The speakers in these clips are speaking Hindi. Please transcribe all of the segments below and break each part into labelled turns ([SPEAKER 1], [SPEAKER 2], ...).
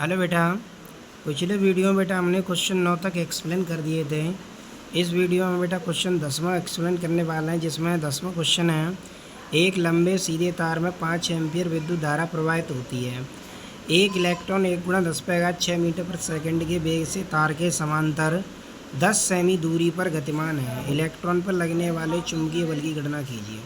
[SPEAKER 1] हेलो बेटा। पिछले वीडियो में बेटा हमने क्वेश्चन 9 तक एक्सप्लेन कर दिए थे। इस वीडियो में बेटा क्वेश्चन 10वां एक्सप्लेन करने वाले हैं, जिसमें 10वां क्वेश्चन है, एक लंबे सीधे तार में 5 एम्पीयर विद्युत धारा प्रवाहित होती है। एक इलेक्ट्रॉन 1 × 10⁻⁶ मीटर प्रति सेकंड के वेग से तार के समांतर 10 सेमी दूरी पर गतिमान है। इलेक्ट्रॉन पर लगने वाले चुंबकीय बल की गणना कीजिए।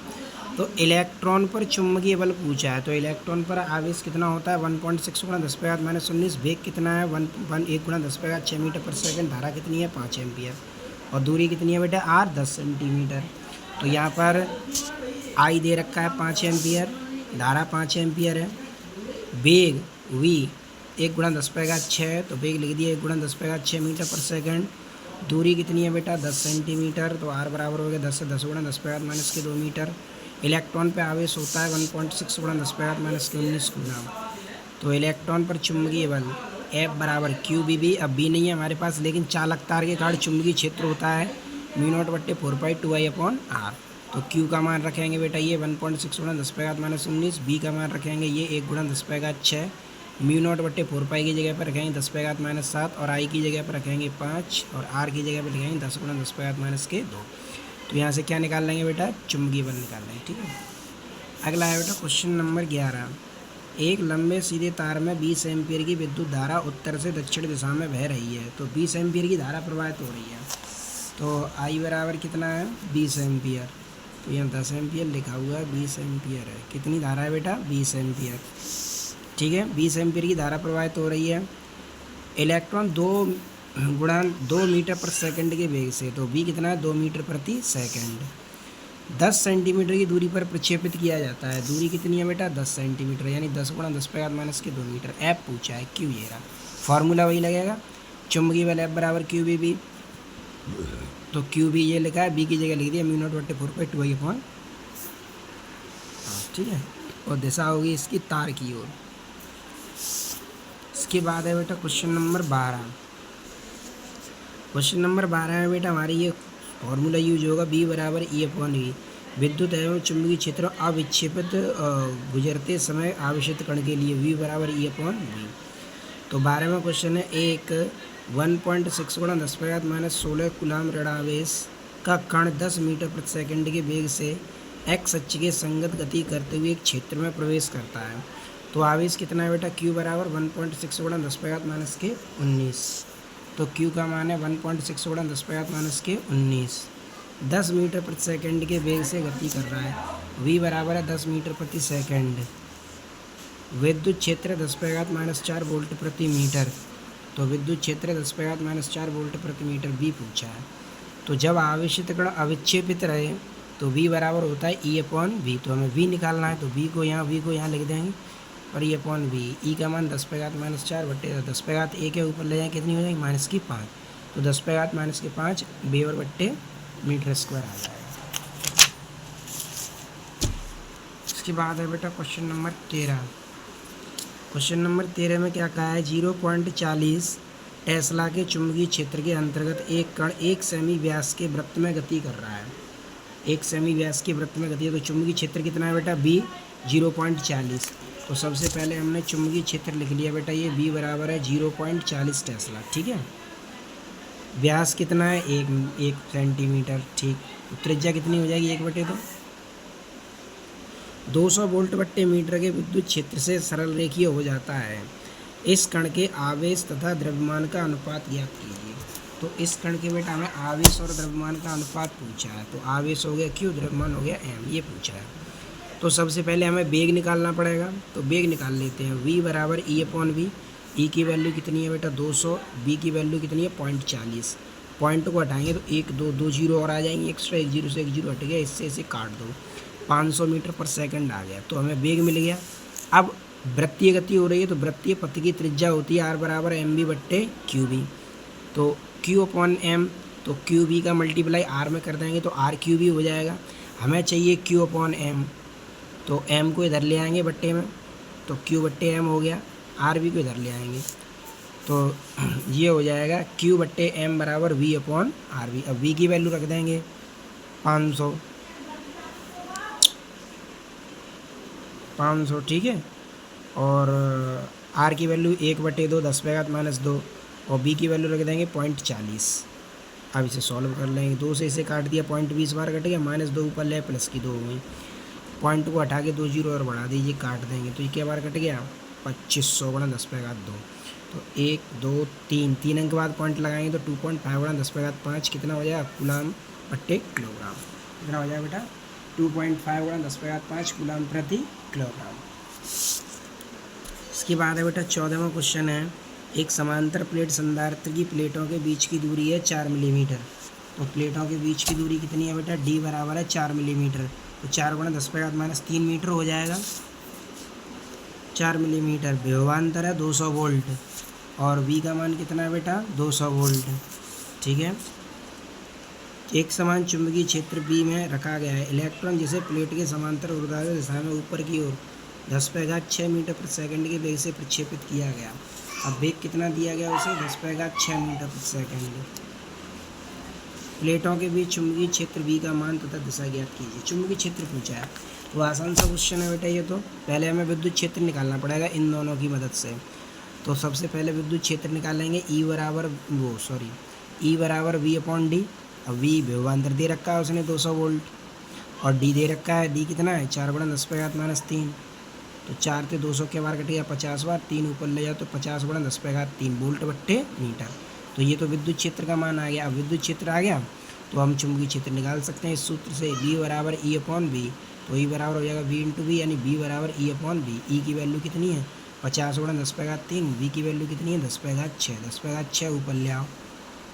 [SPEAKER 1] तो इलेक्ट्रॉन पर चुंबकीय बल पूछा है, तो इलेक्ट्रॉन पर आवेश कितना होता है 1.6 × 10⁻⁻⁹, वेग कितना है 1 × 10⁻⁶ मीटर प्रति सेकंड, धारा कितनी है 5 एम्पियर, और दूरी कितनी है बेटा r 10 सेंटीमीटर। तो यहाँ पर I दे रखा है 5 एम्पियर, धारा 5 एम्पियर है, वेग v 1 × 10⁻⁶, तो वेग लिख दिया 1 × 10⁻⁶ मीटर पर सेकंड। दूरी कितनी है बेटा 10 सेंटीमीटर, तो r बराबर हो गया 10 से 10 × 10⁻⁻2 मीटर। इलेक्ट्रॉन पे आवेश होता है 1.6 × 10⁻⁻19 कूलम। तो इलेक्ट्रॉन पर चुंबकीय बल F बराबर QBB, अब B नहीं है हमारे पास, लेकिन चालक तार के कारण चुंबकीय क्षेत्र होता है μ0/4π2I/r। तो Q का मान रखेंगे बेटा ये 1.6 × 10⁻⁻19, B का मान रखेंगे ये 1 × 10⁻6, μ0/4π की जगह पर रखेंगे 10⁻7, और I की जगह पर रखेंगे 5, और R की जगह पर रखेंगे 10 × 10⁻2। तो यहाँ से क्या निकाल लेंगे बेटा, चुंबकीय बल निकाल लेंगे। ठीक है, अगला है बेटा क्वेश्चन नंबर 11। एक लंबे सीधे तार में 20 एम्पीयर की विद्युत धारा उत्तर से दक्षिण दिशा में बह रही है। तो 20 एम्पीयर की धारा प्रवाहित हो रही है, तो I बराबर कितना है 20 एम्पीयर, तो यहाँ 10 एम्पीयर लिखा हुआ है, 20 एम्पीयर है। कितनी धारा है बेटा 20 एम्पीयर। ठीक है, 20 एम्पीयर की धारा प्रवाहित हो रही है। इलेक्ट्रॉन 2 मीटर प्रति सेकंड के वेग से, तो v कितना है 2 मीटर प्रति सेकंड 10 सेंटीमीटर की दूरी पर प्रक्षेपित किया जाता है। दूरी कितनी है बेटा 10 सेंटीमीटर, यानी 10 × 10⁻2 मीटर। F पूछा है, Q ये रहा, फार्मूला वही लगेगा, चुंबकीय बल F बराबर QBB। तो QB ये लिखा है, B की जगह लिख दिया μ0/4π2I/r। ठीक है, और दिशा होगी इसकी तार की ओर। इसके बाद है बेटा क्वेश्चन नंबर 12। क्वेश्चन नंबर 12 में बेटा हमारी ये फॉर्मूला यूज होगा, B बराबर E/V। विद्युत एवं चुंबकीय क्षेत्र अविक्षेपित गुजरते समय आवेशित कण के लिए V बराबर E/V। तो 12वां क्वेश्चन है, एक 1.6 × 10⁻16 कूलम ऋणावेश का कण 10 मीटर प्रति सेकंड के वेग से x अक्ष के संगत गति करते हुए एक क्षेत्र में प्रवेश करता है। तो आवेश कितना है बेटा, Q बराबर 1.6 × 10⁻19। तो Q का मान है 1.6 × 10⁻19, 10 मीटर प्रति सेकंड के वेग से गति कर रहा है। V बराबर है 10 मीटर प्रति सेकंड। विद्युत क्षेत्र 10⁻⁴ वोल्ट प्रति मीटर। तो विद्युत क्षेत्र 10⁻⁴ वोल्ट प्रति मीटर V पूछा है। तो जब आवेशित कण अविक्षेपित रहे तो V बराबर होता है E/V। तो हमें V निकालना है, तो V को यहाँ लिख देंगे, और E/V। E का मान 10⁻⁴ बट्टे 10⁻1 के ऊपर ले जाएँ, कितनी हो जाएगी -5। तो 10⁻⁻5 वेबर बट्टे मीटर स्क्वायर आ जाएगा। इसके बाद है बेटा क्वेश्चन नंबर 13। क्वेश्चन नंबर 13 में क्या कहा है, 0.40 टेस्ला के चुंबकीय क्षेत्र के अंतर्गत एक कण 1 सेमी व्यास के वृत्त में गति कर रहा है। 1 सेमी व्यास के वृत्त में गति है, तो चुंबकीय क्षेत्र कितना है बेटा B 0.40। तो सबसे पहले हमने चुंबकीय क्षेत्र लिख लिया बेटा, ये B बराबर है 0.40 टेस्ला। ठीक है, व्यास कितना है 1 सेंटीमीटर। ठीक, तो त्रिज्या कितनी हो जाएगी 1/2। 200 वोल्ट बट्टे मीटर के विद्युत क्षेत्र से सरल रेखीय हो जाता है। इस कण के आवेश तथा द्रव्यमान का अनुपात ज्ञात कीजिए। तो इस कण के बेटा हमें आवेश और द्रव्यमान का अनुपात पूछा है। तो आवेश हो गया Q, द्रव्यमान हो गया M, ये पूछा है। तो सबसे पहले हमें वेग निकालना पड़ेगा, तो वेग निकाल लेते हैं। V बराबर E/V। E की वैल्यू कितनी है बेटा 200, B की वैल्यू कितनी है 0.40। पॉइंट को हटाएंगे तो 1 2 जीरो और आ जाएंगे एक्स्ट्रा, 1 0 से 1 0 हट गया, इससे इसे काट दो, 500 मीटर पर सेकंड आ गया। तो हमें वेग मिल गया। अब वृत्तीय गति हो रही है, तो वृत्तीय पथ की त्रिज्या होती है R बराबर MB/QB। तो Q/M, तो QB का मल्टीप्लाई R में कर देंगे तो RQB हो जाएगा। हमें चाहिए Q/M, तो M को इधर ले आएंगे बट्टे में, तो Q/M हो गया, RB को इधर ले आएंगे, तो ये हो जाएगा Q/M बराबर V/RB। अब V की वैल्यू रख देंगे 500। 500 ठीक है, और आर की वैल्यू 1/2 10⁻², और बी की वैल्यू रख देंगे 0.40। अब इसे सॉल्व कर लेंगे। 2 से इसे काट दिया, 0.20 बार कट गया, -2 ऊपर ले प्लस की 2 हो गई, पॉइंट को हटा के 2 जीरो और बढ़ा दीजिए, काट देंगे तो ये क्या बार कट गया 2500 × 10⁻²। तो 1 2 3 3 अंक के बाद पॉइंट लगाएंगे तो 2.5 × 10⁻5 कितना हो जाएगा कूलाम बट्टे किलोग्राम। कितना हो जाएगा बेटा 2.5 × 10⁻5 कूलाम प्रति किलोग्राम। इसके बाद है बेटा 14वां क्वेश्चन है, एक समांतर प्लेट संधारित्र की प्लेटों के बीच की दूरी है 4 मिलीमीटर। तो प्लेटों के बीच की दूरी कितनी है बेटा, डी बराबर है 4 मिलीमीटर, तो 4 × 10⁻³ मीटर हो जाएगा। 4 मिलीमीटर। विभवांतर है 200 वोल्ट, और वी का मान कितना है बेटा 200 वोल्ट। ठीक है। एक समान चुंबकीय क्षेत्र बी में रखा गया है। इलेक्ट्रॉन जिसे प्लेट के समांतर ऊर्ध्वाधर दिशा में ऊपर की ओर 10⁻6 मीटर प्रति सेकंड के वेग से प्रक्षेपित किया गया। अब वेग कितना दिया गया उसे 10⁻6 मीटर प्रति सेकंड। प्लेटों के बीच चुंबकीय क्षेत्र बी का मान तथा दिशा ज्ञात कीजिए। चुंबकीय क्षेत्र पूछा है तो आसान सा क्वेश्चन है बेटा ये। तो पहले हमें विद्युत क्षेत्र निकालना पड़ेगा इन दोनों की मदद से। तो सबसे पहले विद्युत क्षेत्र निकालेंगे, ई बराबर V/D। अब वी विभवांतर दे रखा है उसने 200 वोल्ट, और डी दे रखा है, डी कितना है 4 × 10⁻³ तो 4 से 200 के बार कटेगा 50 बार, 3 ऊपर ले जाओ तो 50 × 10⁻³ वोल्ट बट्टे मीटर। तो ये तो विद्युत क्षेत्र का मान आ गया। अब विद्युत क्षेत्र आ गया तो हम चुंबकीय क्षेत्र निकाल सकते हैं इस सूत्र से, B बराबर E/V। तो E बराबर हो जाएगा V/V, यानी B बराबर E/V। E की वैल्यू कितनी है 50 × 10⁻³, V की वैल्यू कितनी है 10⁻6। 10⁻6 ऊपर ले आओ,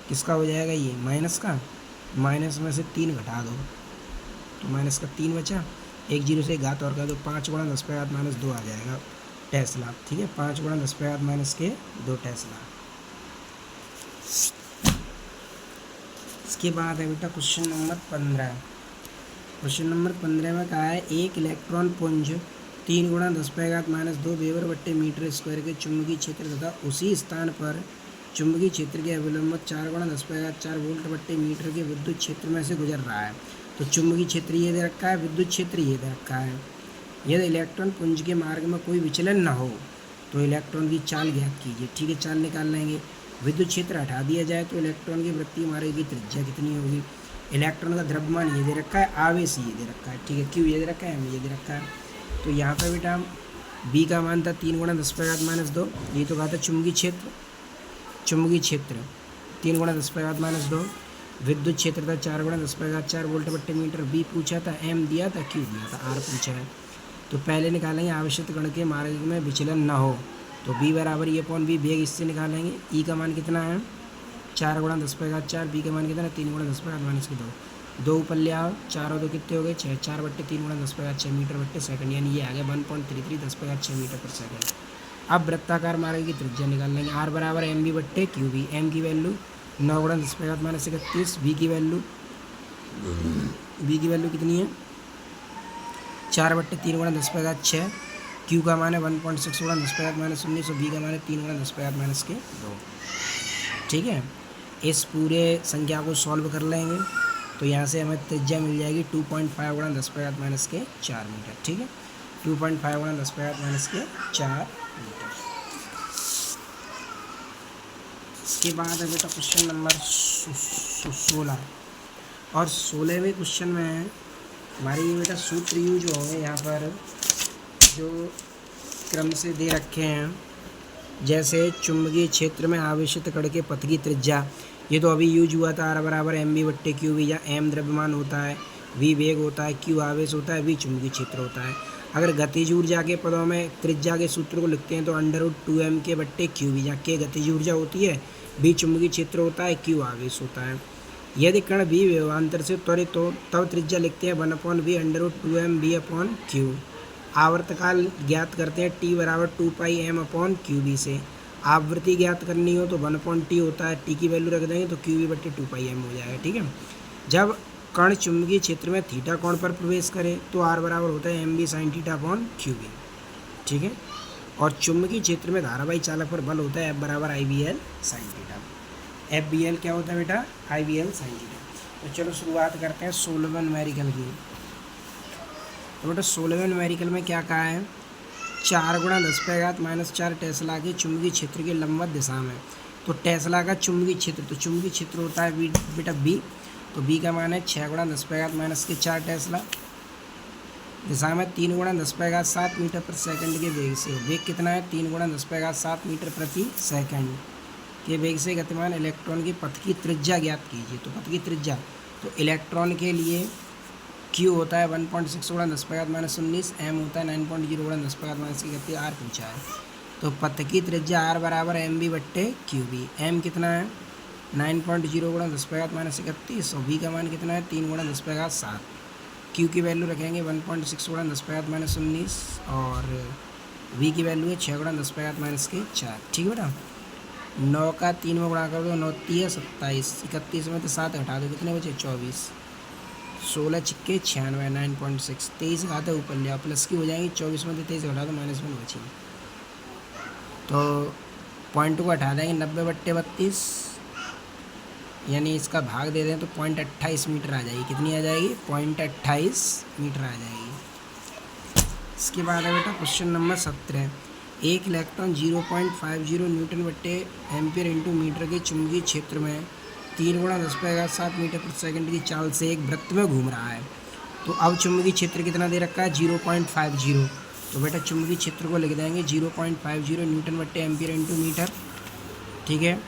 [SPEAKER 1] किसका हो जाएगा ये माइनस का, माइनस में से 3 घटा दो तो माइनस का 3 बचा, 1 जीरो से घात और कर दो, 5 × 10⁻² आ जाएगा टेस्ला। ठीक है, 5 × 10⁻² टेस्ला। इसके बाद है बेटा क्वेश्चन नंबर 15। क्वेश्चन नंबर 15 में कहा है, एक इलेक्ट्रॉन पुंज 3 × 10⁻² वेबर बट्टे मीटर स्क्वायर के चुंबकीय क्षेत्र तथा उसी स्थान पर चुंबकीय क्षेत्र के अविलंब 4 × 10⁻4 वोल्ट बट्टे मीटर के विद्युत क्षेत्र में से गुजर रहा है। तो चुंबकीय क्षेत्र ये दे रखा है, विद्युत क्षेत्र ये दे रखा है। यदि इलेक्ट्रॉन पुंज के मार्ग में कोई विचलन न हो तो इलेक्ट्रॉन की चाल ज्ञात कीजिए। ठीक है, चाल निकाल लेंगे। विद्युत क्षेत्र हटा दिया जाए तो इलेक्ट्रॉन की वृत्तीय मार्ग की त्रिज्या कितनी होगी। इलेक्ट्रॉन का द्रव्यमान ये दे रखा है, आवेश ये दे रखा है। ठीक है, क्यू ये दे रखा है, एम ये दे रखा है। तो यहाँ पर बेटा बी का मान था 3 × 10⁻²। ये तो कहा था चुंबकीय क्षेत्र 3 × 10⁻²। विद्युत क्षेत्र था 4 × 10⁻4 वोल्ट बट्टे मीटर। बी पूछा था, एम दिया था, क्यू दिया था, आर पूछा है। तो पहले निकालेंगे आवेशित कण के मार्ग में विचलन न हो, तो बी बराबर E/V, वेग इससे निकालेंगे। ई का मान कितना है 4 × 10⁻4, बी का मान कितना है 3 × 10⁻²। 2 ऊपर ले आओ, 4 और 2 कितने हो गए 6, 4 बट्टे 3 × 10⁻6 मीटर बट्टे सेकंड, यानी ये आ गया 1.33 10⁻6 मीटर पर सेकंड। अब वृत्ताकार मार्ग की त्रिज्या निकाल लेंगे। आर बराबर MB बट्टे QB। एम की वैल्यू 9 × 10⁻31, बी की वैल्यू कितनी है 4 बट्टे 3 × 10⁻6। क्यू का मान है 1.6 × 10⁻19, और बी का मान है 3 × 10⁻²। ठीक है, इस पूरे संख्या को सॉल्व कर लेंगे तो यहाँ से हमें त्रिज्या मिल जाएगी 2.5 × 10⁻4 मीटर। ठीक है, 2.5 × 10⁻4 मीटर। इसके बाद है बेटा क्वेश्चन नंबर 16, और 16वें क्वेश्चन में हमारे ये बेटा सूत्र यूज होंगे यहाँ पर जो क्रम से दे रखे हैं। जैसे चुंबकीय क्षेत्र में आवेशित कण के पथ की त्रिज्या, ये तो अभी यूज हुआ था, आर बराबर MB बट्टे QB, या एम द्रव्यमान होता है, V वेग होता है, Q आवेश होता है, V चुंबकीय क्षेत्र होता है। अगर गतिज ऊर्जा के पदों में त्रिज्या के सूत्र को लिखते हैं तो √2m बट्टे QB, जहाँ K गतिज ऊर्जा होती है, B चुंबकीय क्षेत्र होता है, Q आवेश होता है। यदि कण V विभवांतर से त्वरित हो तब त्रिज्या लिखते हैं 1/V √2m V/Q। आवर्तकाल ज्ञात करते हैं T बराबर 2πm/QB से। आवृत्ति ज्ञात करनी हो तो 1/T होता है, T की वैल्यू रख देंगे तो QB बट्टे 2πm हो जाएगा। ठीक है, जब कण चुंबकीय क्षेत्र में थीटा कोण पर प्रवेश करे तो R बराबर होता है MB sin θ/QB। ठीक है, और चुंबकीय क्षेत्र में धारावाही चालक पर बल होता है F बराबर IBL sin θ। FBL क्या होता है बेटा IBL sin θ। तो चलो शुरुआत करते हैं 16वें न्यूमेरिकल की। तो बेटा 16वें न्यूमेरिकल में क्या कहा है, 4 × 10⁻⁴ टेस्ला के चुंबकीय क्षेत्र के लंबवत दिशा में। तो टेस्ला का चुंबकीय क्षेत्र, तो चुंबकीय क्षेत्र होता है बेटा बी, तो बी का मान है 6 × 10⁻⁴ टेस्ला, दिशा में 3 × 10⁻⁷ मीटर प्रति सेकंड के वेग से। वेग कितना है? 3 × 10⁻⁷ मीटर प्रति सेकंड के वेग से गतिमान इलेक्ट्रॉन की पथ की त्रिज्या ज्ञात कीजिए। तो पथ की त्रिज्या, तो इलेक्ट्रॉन के लिए Q होता है 1.6 × 10⁻⁻⁹, M होता है 9.0 × 10⁻⁻⁻, R पूछा है। तो पथ की त्रिज्या R बराबर mv/qb। M कितना है? 9.0 × 10⁻⁻⁰, और v का मान कितना है? 3 × 10⁻⁷। Q की वैल्यू रखेंगे 1.6 × 10⁻⁹, और v की वैल्यू है 6 × 10⁻⁴। ठीक है बेटा। 9 का 3 में गुणा कर दो, 9 3 27, 31 में तो 7 घटा दो, कितने बचे? 24, 16 छिक्के 96, 9.6, 23 घाते ऊपर ले आओ, प्लस की हो जाएंगी, 24 में से 23 घटा दो, माइनस में बची। तो पॉइंट को हटा देंगे, 90/32, यानी इसका भाग दे दें तो 0.28 मीटर आ जाएगी। कितनी आ जाएगी? 0.28 मीटर आ जाएगी। इसके बाद है बेटा क्वेश्चन नंबर 17। एक इलेक्ट्रॉन 0.50 न्यूटन/एम्पियर × मीटर के चुंबकीय क्षेत्र में 3 × 10⁻⁷ मीटर प्रति सेकंड की चाल से एक वृत्त में घूम रहा है। तो अब चुंबकीय क्षेत्र कितना दे रखा है? 0.50। तो बेटा चुंबकीय क्षेत्र को लिख देंगे 0.50 न्यूटन/एम्पियर × मीटर। ठीक है।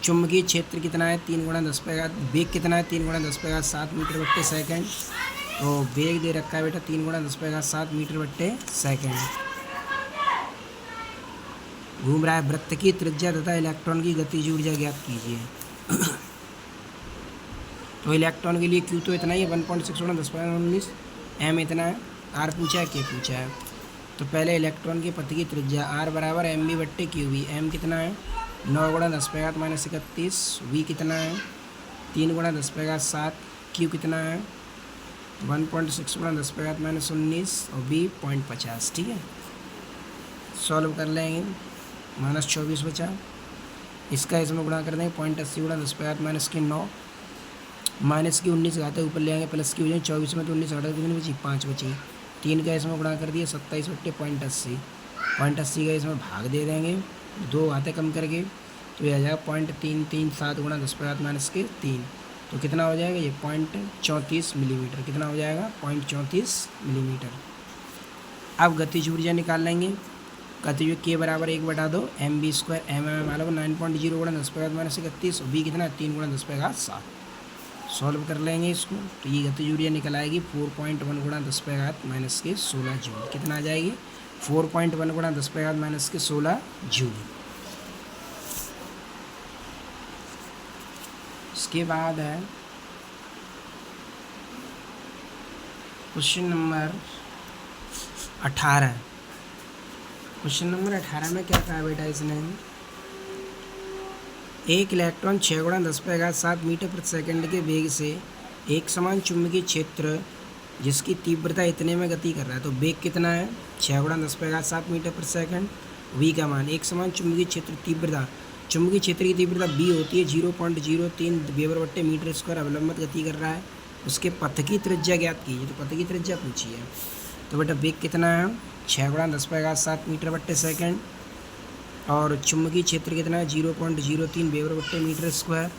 [SPEAKER 1] चुंबकीय क्षेत्र कितना है? 3 × 10⁻, वेग कितना है? 3 × 10⁻⁷ मीटर बट्टे सेकंड। तो वेग दे रखा है बेटा 3 × 10⁻⁷ मीटर बट्टे सेकंड। घूम रहा है। वृत्त की त्रिज्या तथा इलेक्ट्रॉन की गतिज ऊर्जा ज्ञात कीजिए। तो इलेक्ट्रॉन के लिए Q तो इतना ही है 1.6 × 10⁻⁹, M इतना है, R पूछा है, K पूछा है। तो पहले इलेक्ट्रॉन के पथ की त्रिज्या R बराबर mv/qb। M कितना है? 9 × 10⁻⁻31, V कितना है? 3 × 10⁻⁷, Q कितना है? 1.6 × 10⁻⁻19, और V 0.50। ठीक है। सॉल्व कर लेंगे, -24 बचा, इसका इसमें गुणा कर देंगे 0.80 × 10⁻⁻9, माइनस की 19 घाते ऊपर ले आएंगे, प्लस की हो जाएगी, 24 में तो 19 घटा कितनी बची? 5 बची। 3 का इसमें गुणा कर दिया 27/0.80, 0.80 का इसमें भाग दे देंगे, 2 घाते कम करके, तो यह आ जाएगा 0.337 × 10⁻⁻3। तो कितना हो जाएगा? ये 0.34 मिलीमीटर। कितना हो जाएगा? 0.34 मिलीमीटर। अब गतिज ऊर्जा निकाल लेंगे। गतिज ऊर्जा K बराबर 1/2 mv², mm वाला 9.0 × 10⁻⁻31, और V कितना है? 3 × 10⁻⁷। सॉल्व कर लेंगे इसको, तो ये गतिज ऊर्जा निकल आएगी 4.1 × 10⁻⁻16 जूल। कितना आ जाएगी? 4.1 × 10⁻⁻16 जूल। इसके बाद है क्वेश्चन नंबर 18। क्वेश्चन नंबर 18 में क्या कहा बेटा इसने? एक इलेक्ट्रॉन 6 × 10⁻⁷ मीटर प्रति सेकंड के वेग से एक समान चुंबकीय क्षेत्र जिसकी तीव्रता इतने में गति कर रहा है। तो वेग कितना है? 6 × 10⁻⁷ मीटर प्रति सेकंड। V का मान, एक समान चुंबकीय क्षेत्र तीव्रता, चुंबकीय क्षेत्र की तीव्रता B होती है 0.03 वेबर/मीटर², अवलंबित गति कर रहा है। उसके पथ की त्रिज्या ज्ञात कीजिए। तो पथ की त्रिज्या पूछी है। तो बेटा वेग कितना है? 6 × 10⁻⁷ मीटर/सेकंड, और चुंबकीय क्षेत्र कितना है? 0.03 वेबर/मीटर²।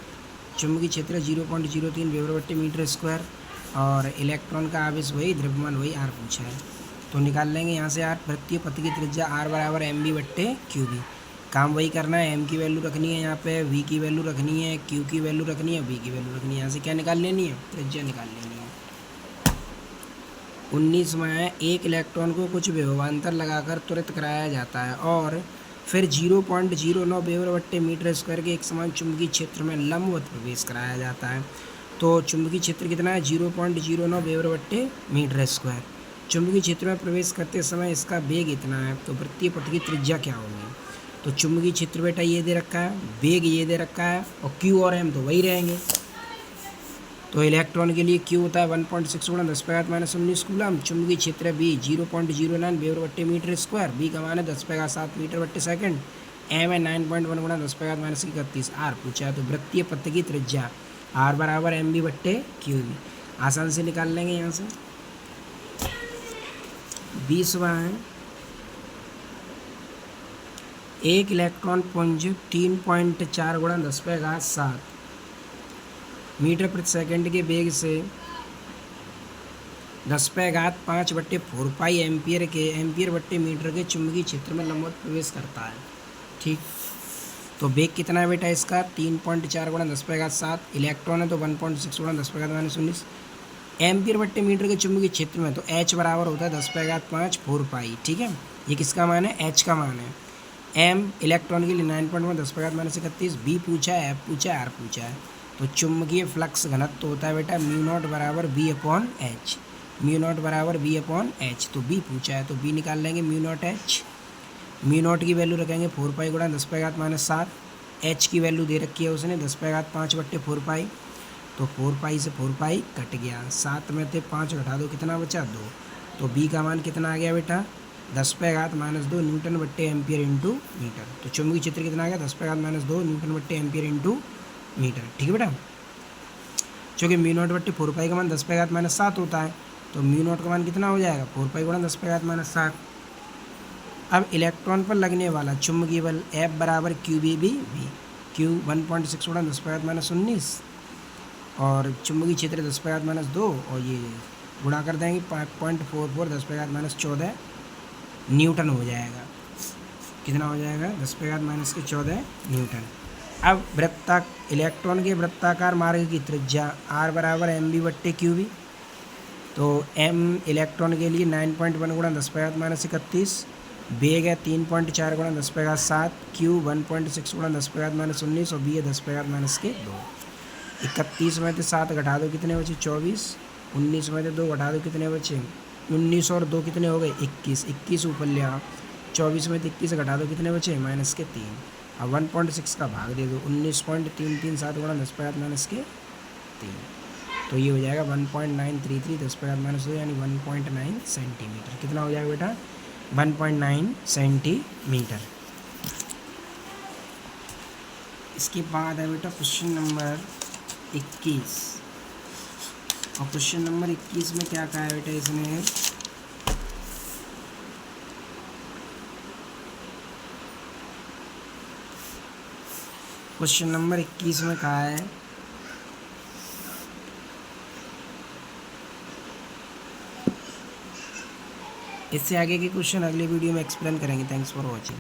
[SPEAKER 1] चुंबकीय क्षेत्र 0.03 वेबर/मीटर², और इलेक्ट्रॉन का आवेश वही, द्रव्यमान वही, R पूछा है। तो निकाल लेंगे यहाँ से R। वृत्तीय पथ की त्रिज्या R बराबर mv/qb। काम वही करना है, M की वैल्यू रखनी है यहाँ पे, V की वैल्यू रखनी है, Q की वैल्यू रखनी है, V की वैल्यू रखनी है। यहाँ से क्या निकाल लेनी है? त्रिज्या निकाल लेनी है। 19 में एक इलेक्ट्रॉन को कुछ विभवांतर लगाकर त्वरित कराया जाता है, और फिर 0.09 वेबर/मीटर² के एक समान चुंबकीय क्षेत्र में लंबवत प्रवेश कराया जाता है। तो चुंबकीय क्षेत्र कितना है? 0.09 वेबर/मीटर²। चुंबकीय क्षेत्र में प्रवेश करते समय इसका वेग इतना है। तो वृत्तीय पथ की त्रिज्या क्या होगी? तो चुंबकीय क्षेत्र बेटा ये दे रखा है, वेग ये दे रखा है, और Q और M तो वही रहेंगे। तो इलेक्ट्रॉन के लिए Q होता है 1.6 × 10⁻⁻19 कूलम, चुंबकीय क्षेत्र B 0.09 वेबर/मीटर², V का मान है 10⁻⁷ मीटर/सेकंड, M है 9.1 × 10⁻⁻31, R पूछा है। तो वृत्तीय पथ की त्रिज्या R बराबर mv/qb आसान से निकाल लेंगे यहाँ से। 20वां है एक इलेक्ट्रॉन पुंज 3.4 गुणा 10⁻7 मीटर प्रति सेकंड के वेग से 10⁵ एम्पियर बट्टे मीटर के चुंबकीय क्षेत्र में लंबवत प्रवेश करता है। ठीक, तो वेग कितना है बेटा इसका 3.4 गुणा 10⁻7, इलेक्ट्रॉन है तो 1.6 गुणा 10⁻⁻19 एम्पियर बट्टे मीटर के चुंबकीय क्षेत्र में, तो H बराबर होता है 10⁵ 4 पाई। ठीक है, ये किसका मान है, H का मान है। M इलेक्ट्रॉन के लिए 9.1 10⁻31, B पूछा है, F पूछा है, R पूछा है। तो चुंबकीय फ्लक्स घनत्व होता है बेटा μ0 बराबर B/H, μ0 बराबर B/H। तो B पूछा है तो B निकाल लेंगे μ0H, μ0 की वैल्यू रखेंगे 4 पाई गुणा 10⁻7, H की वैल्यू दे रखी है उसने 10⁵5/4 पाई, तो 4 पाई से 4 पाई कट गया, 7 में से 5 घटा दो कितना बचा 2, तो B का मान कितना आ गया बेटा 10⁻⁻2 न्यूटन बट्टे एम्पियर इंटू मीटर। तो चुंबकीय क्षेत्र कितना आ गया 10⁻⁻2 न्यूटन बट्टे एम्पियर इंटू मीटर। ठीक है बेटा, चूँकि μ0 बट्टे 4 पाई का मान 10⁻7 होता है, तो μ0 का मान कितना हो जाएगा 4 पाई गुणा 10⁻7। अब इलेक्ट्रॉन पर लगने वाला चुंबकीय बल F बराबर QBB, Q 1.6 गुणा 10⁻19 और चुंबकीय क्षेत्र 10⁻2 और ये गुणा कर देंगे 5.44 10⁻14 न्यूटन हो जाएगा। कितना हो जाएगा 10⁻14 न्यूटन। अब इलेक्ट्रॉन के वृत्ताकार मार्ग की त्रिज्या R बराबर mb बट्टे QB, तो m इलेक्ट्रॉन के लिए 9.1 गुणा 10⁻31, वेग है 3.4 गुणा 10⁻7, Q 1.6 गुणा 10⁻19 और B है 10⁻2। 31 में से 7 घटा दो कितने बचे 24, 19 में से 2 घटा दो कितने बचे 19 और 2 कितने हो गए 21, 21 ऊपर ले आओ, 24 में से 21 घटा दो कितने बचे -3। अब 1.6 का भाग दे दो 19.337 गुणा 10⁻3, तो ये हो जाएगा 1.933 10⁻2 यानी 1.9 सेंटीमीटर। कितना हो जाएगा बेटा 1.9 सेंटीमीटर। इसके बाद है बेटा क्वेश्चन नंबर 21, और क्वेश्चन नंबर 21 में क्या कहा है बेटा इसने, क्वेश्चन नंबर 21 में कहा है इससे आगे के क्वेश्चन अगले वीडियो में एक्सप्लेन करेंगे। Thanks for watching.